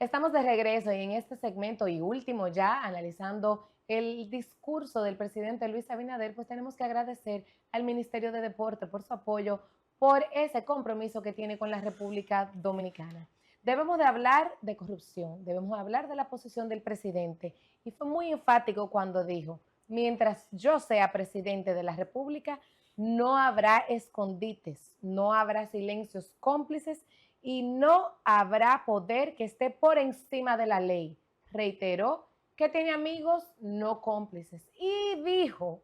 Estamos de regreso y en este segmento y último ya analizando el discurso del presidente Luis Abinader, pues tenemos que agradecer al Ministerio de Deporte por su apoyo, por ese compromiso que tiene con la República Dominicana. Debemos de hablar de corrupción, debemos de hablar de la posición del presidente y fue muy enfático cuando dijo, mientras yo sea presidente de la República, no habrá escondites, no habrá silencios cómplices y no habrá poder que esté por encima de la ley. Reiteró que tiene amigos no cómplices y dijo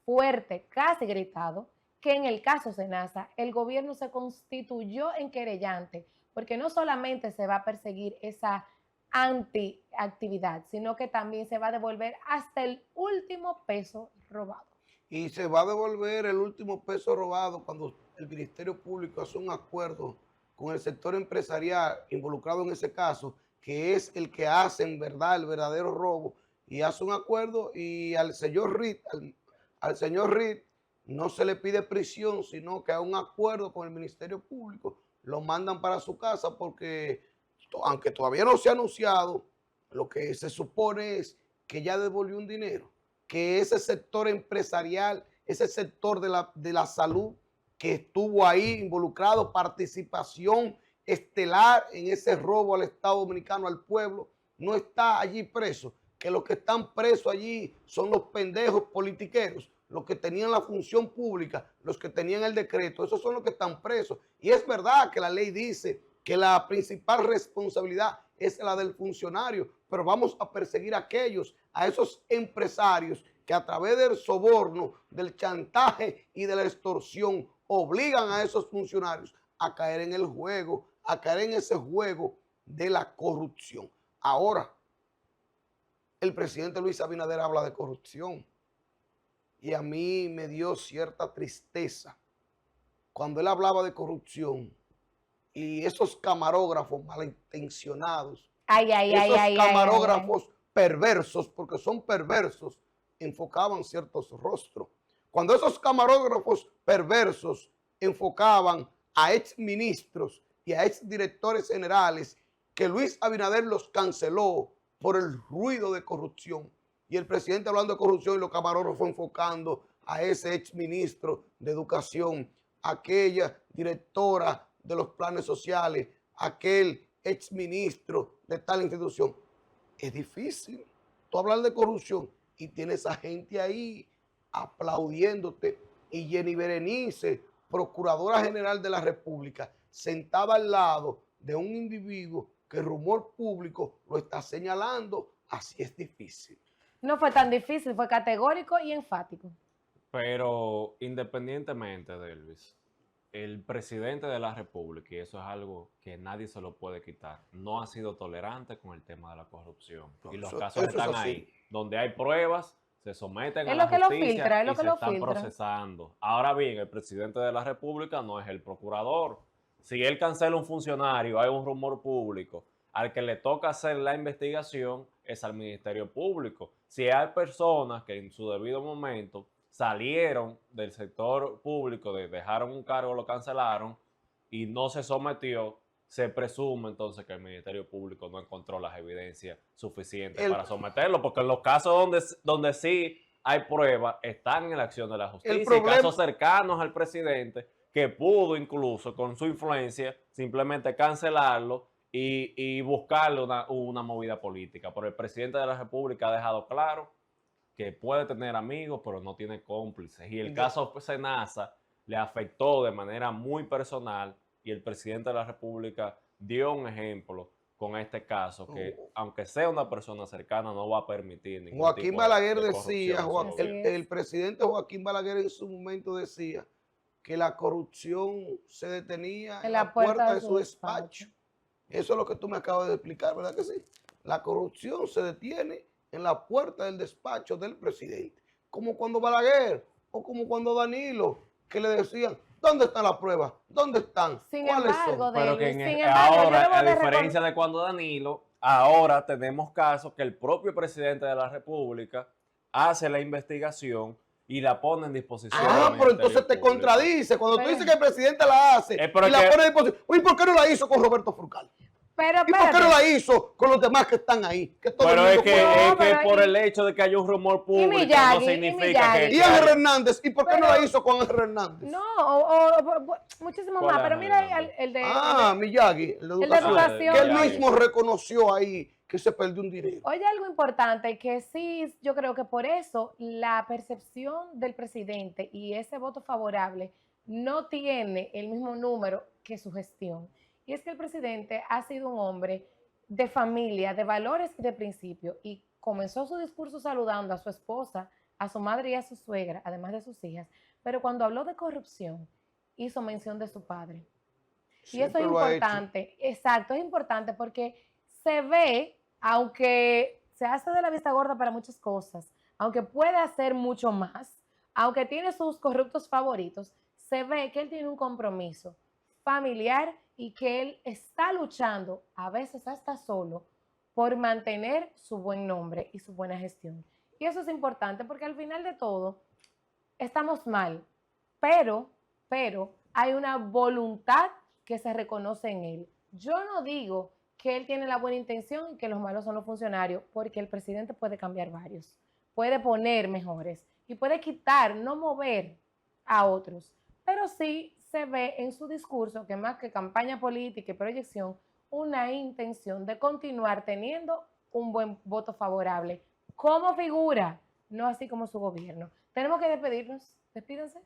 fuerte, casi gritado, que en el caso Senasa el gobierno se constituyó en querellante porque no solamente se va a perseguir esa antiactividad, sino que también se va a devolver hasta el último peso robado. Y se va a devolver el último peso robado cuando el Ministerio Público hace un acuerdo con el sector empresarial involucrado en ese caso, que es el que hace en verdad el verdadero robo, y hace un acuerdo y al señor Reed, al señor Reed no se le pide prisión, sino que a un acuerdo con el Ministerio Público lo mandan para su casa porque, aunque todavía no se ha anunciado, lo que se supone es que ya devolvió un dinero, que ese sector empresarial, ese sector de la salud que estuvo ahí involucrado, participación estelar en ese robo al Estado Dominicano, al pueblo, no está allí preso, que los que están presos allí son los pendejos politiqueros, los que tenían la función pública, los que tenían el decreto, esos son los que están presos. Y es verdad que la ley dice que la principal responsabilidad es la del funcionario, pero vamos a perseguir a esos empresarios que a través del soborno, del chantaje y de la extorsión obligan a esos funcionarios a caer en el juego, a caer en ese juego de la corrupción. Ahora, el presidente Luis Abinader habla de corrupción y a mí me dio cierta tristeza cuando él hablaba de corrupción y esos camarógrafos malintencionados, esos camarógrafos perversos, porque son perversos, enfocaban ciertos rostros. Cuando esos camarógrafos perversos enfocaban a exministros y a exdirectores generales, que Luis Abinader los canceló por el ruido de corrupción. Y el presidente hablando de corrupción y los camarógrafos enfocando a ese exministro de Educación, aquella directora de los planes sociales, aquel exministro de tal institución. Es difícil tú hablar de corrupción y tienes a gente ahí aplaudiéndote, y Jenny Berenice, Procuradora General de la República, sentada al lado de un individuo que el rumor público lo está señalando. Así es difícil. No fue tan difícil, fue categórico y enfático. Pero independientemente de Elvis, el presidente de la República, y eso es algo que nadie se lo puede quitar, no ha sido tolerante con el tema de la corrupción. No, y los eso, casos eso están ahí, donde hay pruebas, se someten a la justicia y se están procesando. Ahora bien, el presidente de la República no es el procurador. Si él cancela un funcionario, hay un rumor público, al que le toca hacer la investigación es al Ministerio Público. Si hay personas que en su debido momento salieron del sector público, dejaron un cargo, lo cancelaron y no se sometió, se presume entonces que el Ministerio Público no encontró las evidencias suficientes para someterlo, porque en los casos donde sí hay pruebas, están en la acción de la justicia. Hay casos cercanos al presidente que pudo incluso con su influencia simplemente cancelarlo y buscarle una movida política. Pero el presidente de la República ha dejado claro que puede tener amigos, pero no tiene cómplices. Y el caso Senasa le afectó de manera muy personal y el presidente de la República dio un ejemplo con este caso, que aunque sea una persona cercana, no va a permitir ningún Joaquín tipo Balaguer de decía, el presidente Joaquín Balaguer en su momento decía que la corrupción se detenía en la puerta de su despacho. Eso es lo que tú me acabas de explicar, ¿verdad que sí? La corrupción se detiene en la puerta del despacho del presidente. Como cuando Balaguer o como cuando Danilo, que le decían, ¿dónde están las pruebas? ¿Dónde están? ¿Cuáles son? Pero que ahora, a diferencia de cuando Danilo, ahora tenemos casos que el propio presidente de la República hace la investigación y la pone en disposición. Pero entonces te contradice. Cuando tú dices que el presidente la hace y la pone en disposición, ¿y por qué no la hizo con Roberto Fulcar? ¿Y por qué no la hizo con los demás que están ahí? Pero es que por el hecho de que haya un rumor público no significa que... Y Ángel Hernández, ¿y por qué no la hizo con Ángel Hernández? No, muchísimo más, pero mira el de... Miyagi, el de educación. Que él mismo reconoció ahí que se perdió un dinero. Oye, algo importante que sí, yo creo que por eso la percepción del presidente y ese voto favorable no tiene el mismo número que su gestión. Y es que el presidente ha sido un hombre de familia, de valores y de principios, y comenzó su discurso saludando a su esposa, a su madre y a su suegra, además de sus hijas, pero cuando habló de corrupción, hizo mención de su padre. Y eso es importante, exacto, es importante porque se ve, aunque se hace de la vista gorda para muchas cosas, aunque puede hacer mucho más, aunque tiene sus corruptos favoritos, se ve que él tiene un compromiso familiar y que él está luchando, a veces hasta solo, por mantener su buen nombre y su buena gestión. Y eso es importante porque al final de todo estamos mal, pero hay una voluntad que se reconoce en él. Yo no digo que él tiene la buena intención y que los malos son los funcionarios, porque el presidente puede cambiar varios, puede poner mejores y puede quitar, no mover a otros, pero sí se ve en su discurso que más que campaña política y proyección, una intención de continuar teniendo un buen voto favorable como figura, no así como su gobierno. Tenemos que despedirnos. Despídense.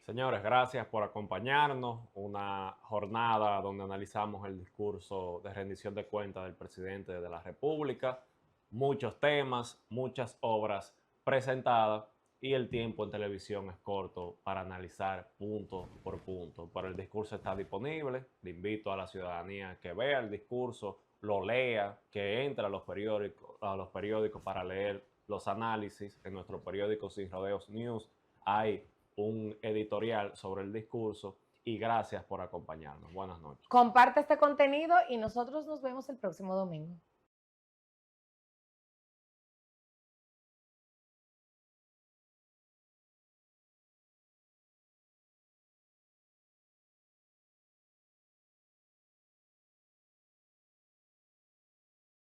Señores, gracias por acompañarnos. Una jornada donde analizamos el discurso de rendición de cuentas del presidente de la República. Muchos temas, muchas obras presentadas y el tiempo en televisión es corto para analizar punto por punto. Pero el discurso está disponible. Le invito a la ciudadanía que vea el discurso, lo lea, que entre a los periódicos para leer los análisis. En nuestro periódico Sin Rodeos News hay un editorial sobre el discurso y gracias por acompañarnos. Buenas noches. Comparte este contenido y nosotros nos vemos el próximo domingo.